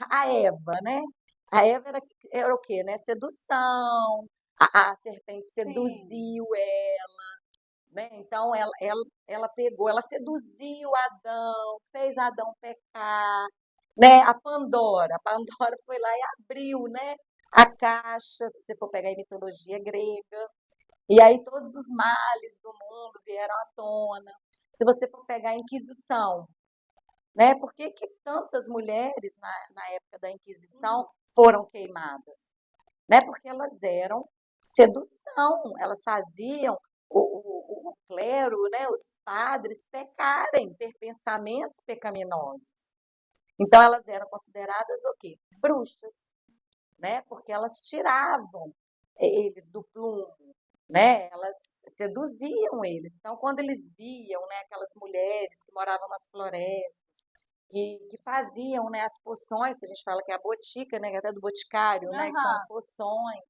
A Eva, né? A Eva era o quê, né? Sedução. A serpente Sim. seduziu ela, né? Então ela pegou, ela seduziu Adão, fez Adão pecar, né? A Pandora foi lá e abriu, né? A caixa, se você for pegar a mitologia grega, e aí todos os males do mundo vieram à tona. Se você for pegar a Inquisição, né? Por que que tantas mulheres na época da Inquisição Uhum. foram queimadas? Né? Porque elas eram sedução, elas faziam o clero, né? Os padres pecarem, ter pensamentos pecaminosos. Então elas eram consideradas o quê? Bruxas, né? Porque elas tiravam eles do plumo, né? Elas seduziam eles. Então, quando eles viam, né, aquelas mulheres que moravam nas florestas, que faziam, né, as poções, que a gente fala que é a botica, né, que é até do boticário, né, que são as Aham. poções.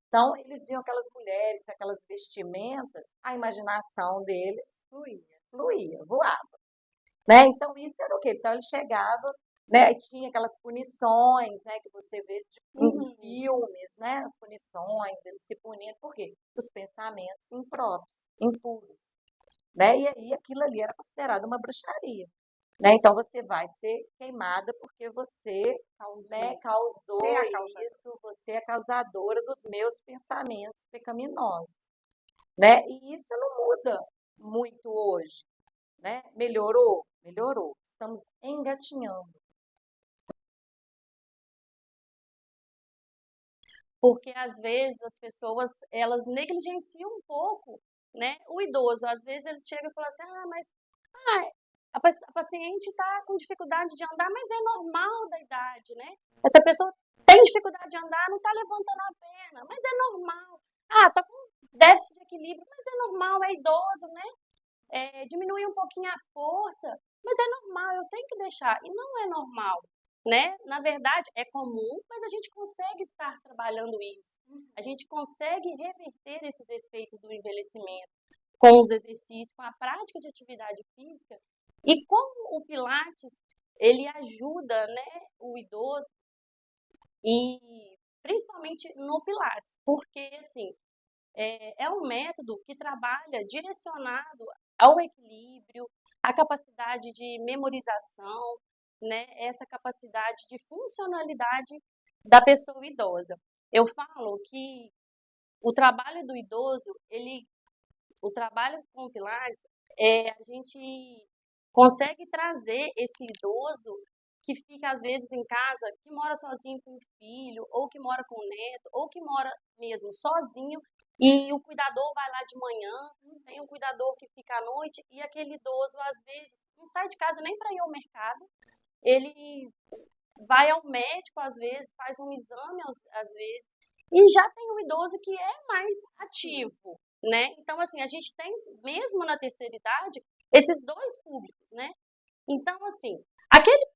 Então, eles viam aquelas mulheres com aquelas vestimentas, a imaginação deles fluía, voava. Né? Então, isso era o quê? Então, ele chegava, né, e tinha aquelas punições, né, que você vê em Uhum. filmes, né, as punições, eles se punindo, por quê? Os pensamentos impróprios, impuros, né? E aí aquilo ali era considerado uma bruxaria, né? Então, você vai ser queimada porque você, né, Causou. Você é causou a causadora. isso, você é causadora dos meus pensamentos pecaminosos, né? E isso não muda muito hoje, né? Melhorou? Melhorou. Estamos engatinhando. Porque às vezes as pessoas elas negligenciam um pouco, né, o idoso. Às vezes eles chegam e falam assim: "Ah, mas a paciente está com dificuldade de andar, mas é normal da idade, né? Essa pessoa tem dificuldade de andar, não está levantando a perna, mas é normal. Ah, tá com déficit de equilíbrio, mas é normal, é idoso, né? Diminui um pouquinho a força, mas é normal, eu tenho que deixar. E não é normal, né? Na verdade, é comum, mas a gente consegue estar trabalhando isso. A gente consegue reverter esses efeitos do envelhecimento com os exercícios, com a prática de atividade física. E como o Pilates, ele ajuda, né, o idoso e principalmente no Pilates, porque assim, é um método que trabalha direcionado ao equilíbrio, à capacidade de memorização, né, essa capacidade de funcionalidade da pessoa idosa. Eu falo que o trabalho do idoso, o trabalho com o Pilates, a gente consegue trazer esse idoso que fica às vezes em casa, que mora sozinho com o filho, ou que mora com o neto, ou que mora mesmo sozinho, e o cuidador vai lá de manhã, tem um cuidador que fica à noite, e aquele idoso às vezes não sai de casa nem para ir ao mercado, ele vai ao médico às vezes, faz um exame às vezes, e já tem um idoso que é mais ativo, né? Então, assim, a gente tem, mesmo na terceira idade, esses dois públicos, né? Então, assim, aquele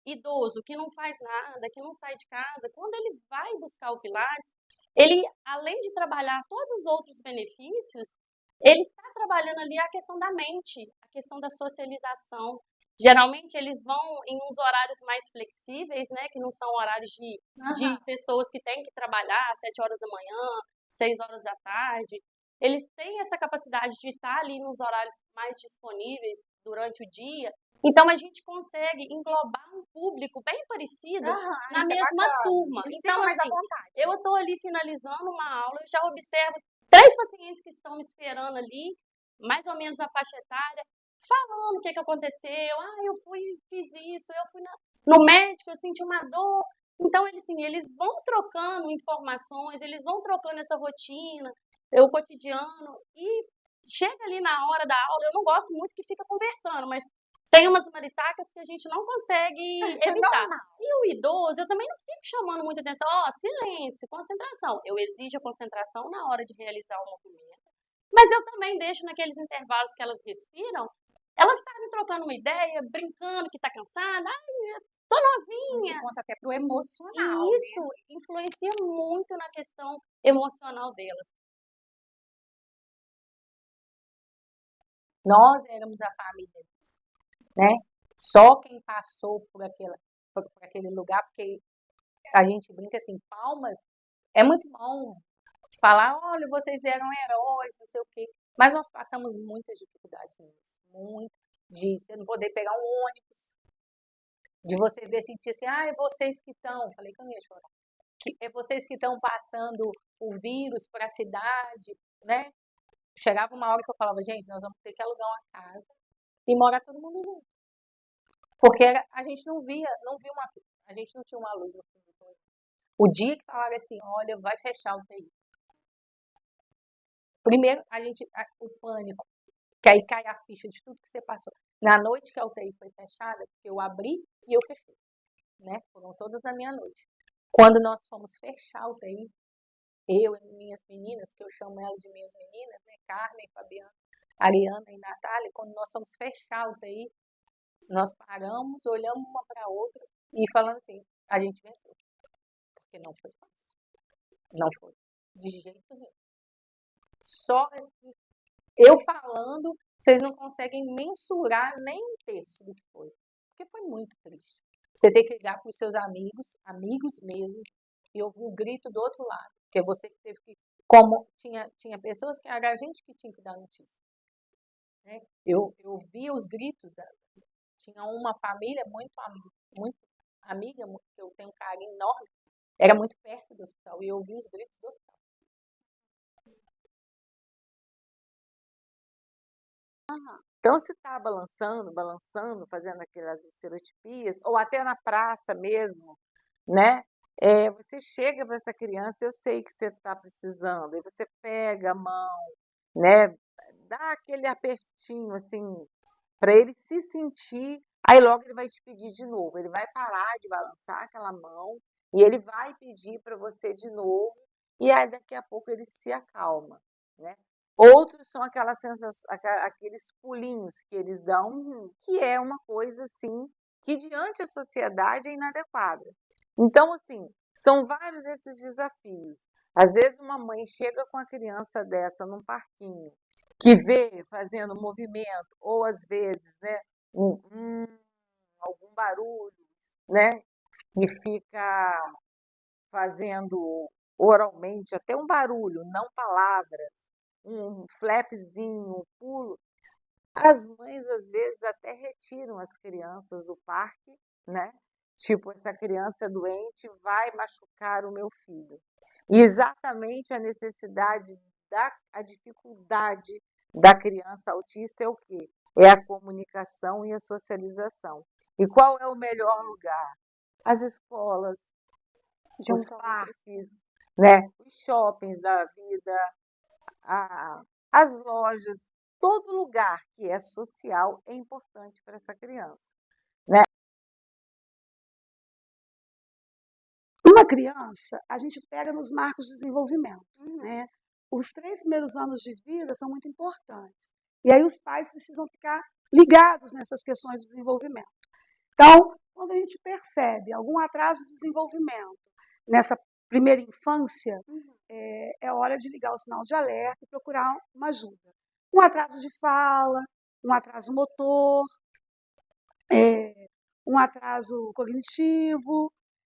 idoso que não faz nada, que não sai de casa, quando ele vai buscar o Pilates, ele, além de trabalhar todos os outros benefícios, ele está trabalhando ali a questão da mente, a questão da socialização. Geralmente eles vão em uns horários mais flexíveis, né, que não são horários de Aham. pessoas que têm que trabalhar às 7 horas da manhã, 6 horas da tarde. Eles têm essa capacidade de estar ali nos horários mais disponíveis durante o dia, então a gente consegue englobar um público bem parecido Aham, na isso é mesma bacana. turma. Eles ficam Então, mais à assim, vontade, eu né? estou ali finalizando uma aula, eu já observo três pacientes que estão me esperando ali, mais ou menos na faixa etária, falando o que, que aconteceu. Ah, eu fui, fiz isso, eu fui no médico, eu senti uma dor. Então, eles, assim, eles vão trocando informações, eles vão trocando essa rotina, o cotidiano, e chega ali na hora da aula, eu não gosto muito que fica conversando, mas tem umas maritacas que a gente não consegue evitar. Normal. E o idoso, eu também não fico chamando muita atenção, ó, silêncio, concentração. Eu exijo a concentração na hora de realizar o movimento, mas eu também deixo naqueles intervalos que elas respiram, elas estarem trocando uma ideia, brincando que tá cansada, ai, tô Isso novinha. conta até pro emocional, E né? isso influencia muito na questão emocional delas. Nós éramos a família, né? Só quem passou por para aquele lugar, porque a gente brinca assim, Palmas é muito bom falar, olha, vocês eram heróis, não sei o quê, mas nós passamos muitas dificuldades nisso, muito, de você não poder pegar um ônibus, de você ver a gente assim, é vocês que estão, falei que eu não ia chorar, é vocês que estão passando o vírus para a cidade, né? Chegava uma hora que eu falava, gente, nós vamos ter que alugar uma casa e morar todo mundo junto. Porque a gente não viu a gente não tinha uma luz no fim do túnel. O dia que falaram assim, olha, vai fechar o UTI. Primeiro, o pânico, que aí cai a ficha de tudo que você passou. Na noite que a UTI foi fechada, eu abri e eu fechei, né? Foram todas na minha noite. Quando nós fomos fechar a UTI, eu e minhas meninas, que eu chamo elas de minhas meninas, né? Carmen, Fabiana, Ariana e Natália, quando nós fomos fechar a UTI, nós paramos, olhamos uma para a outra e falando assim, a gente venceu. Porque não foi fácil. Não foi. De jeito nenhum. Só eu falando, vocês não conseguem mensurar nem um terço do que foi. Porque foi muito triste. Você tem que ligar para os seus amigos mesmo, e ouvir o grito do outro lado. Porque você que teve que. Como tinha pessoas que era a gente que tinha que dar notícia. Né? Eu via os gritos tinha uma família muito amiga, que eu tenho um carinho enorme, era muito perto do hospital, e eu ouvi os gritos do hospital. Então, se está balançando, fazendo aquelas estereotipias, ou até na praça mesmo, né? Você chega para essa criança, eu sei que você está precisando, e você pega a mão, né? Dá aquele apertinho, assim, para ele se sentir, aí logo ele vai te pedir de novo, ele vai parar de balançar aquela mão, e ele vai pedir para você de novo, e aí daqui a pouco ele se acalma, né? Outros são aqueles pulinhos que eles dão, que é uma coisa assim, que diante da sociedade é inadequada. Então, assim, são vários esses desafios. Às vezes uma mãe chega com a criança dessa num parquinho, que vê fazendo movimento, ou às vezes, né, algum barulho, né, que fica fazendo oralmente até um barulho, não palavras, um flapzinho, um pulo, as mães às vezes até retiram as crianças do parque, né? Tipo, essa criança é doente vai machucar o meu filho. E exatamente a necessidade a dificuldade da criança autista é o quê? É a comunicação e a socialização. E qual é o melhor lugar? As escolas, os parques, né? Os shoppings da vida, as lojas, todo lugar que é social é importante para essa criança. Né? Uma criança, a gente pega nos marcos de desenvolvimento. Né? Os 3 primeiros anos de vida são muito importantes. E aí os pais precisam ficar ligados nessas questões de desenvolvimento. Então, quando a gente percebe algum atraso de desenvolvimento nessa primeira infância, é hora de ligar o sinal de alerta e procurar uma ajuda. Um atraso de fala, um atraso motor, um atraso cognitivo,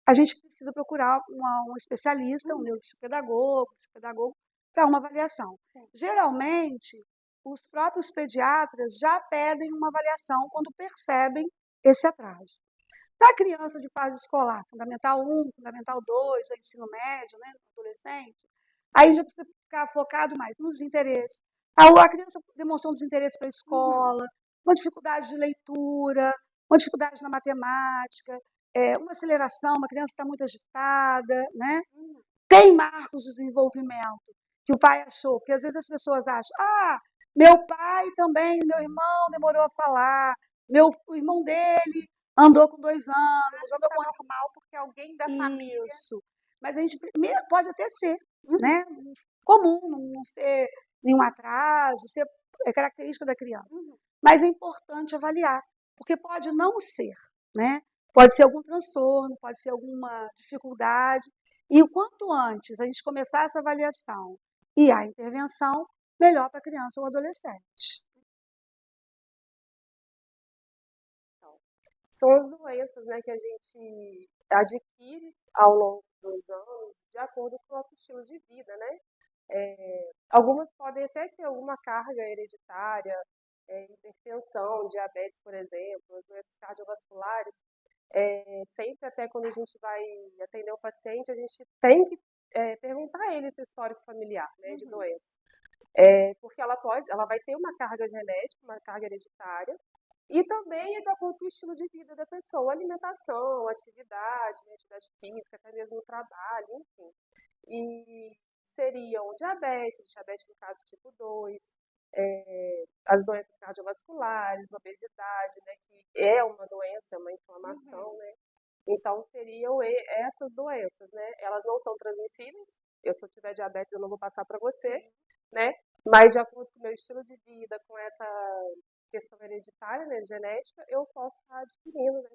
a gente precisa procurar um especialista, um neuropsicopedagogo, para uma avaliação. Sim. Geralmente, os próprios pediatras já pedem uma avaliação quando percebem esse atraso. Para a criança de fase escolar, Fundamental 1, Fundamental 2, ou ensino médio, né, adolescente, aí a gente precisa ficar focado mais nos interesses. A criança demonstrou um desinteresse para a escola, uma dificuldade de leitura, uma dificuldade na matemática, uma aceleração, uma criança está muito agitada, né? Tem marcos de desenvolvimento que o pai achou, porque às vezes as pessoas acham, meu pai também, meu irmão demorou a falar, o irmão dele andou com 2 anos, andou com normal porque alguém da família. Isso. Mas a gente pode até ser, né? Comum, não ser nenhum atraso, ser característica da criança. Mas é importante avaliar, porque pode não ser, né? Pode ser algum transtorno, pode ser alguma dificuldade. E o quanto antes a gente começar essa avaliação e a intervenção, melhor para a criança ou adolescente. são as doenças, né, que a gente adquire ao longo dos anos, de acordo com o nosso estilo de vida, né? Algumas podem até ter alguma carga hereditária, hipertensão, diabetes, por exemplo, as doenças cardiovasculares. Sempre até quando a gente vai atender o paciente, a gente tem que perguntar a ele esse histórico familiar, né, de doença. Porque ela vai ter uma carga genética, uma carga hereditária, e também é de acordo com o estilo de vida da pessoa, alimentação, atividade, né, atividade física, até mesmo o trabalho, enfim. E seriam diabetes no caso tipo 2, as doenças cardiovasculares, obesidade, né, que é uma doença, é uma inflamação, né? Então seriam essas doenças, né? Elas não são transmissíveis. Se eu tiver diabetes, eu não vou passar para você, né? Mas de acordo com o meu estilo de vida, com essa questão hereditária, né, genética, eu posso estar adquirindo, né?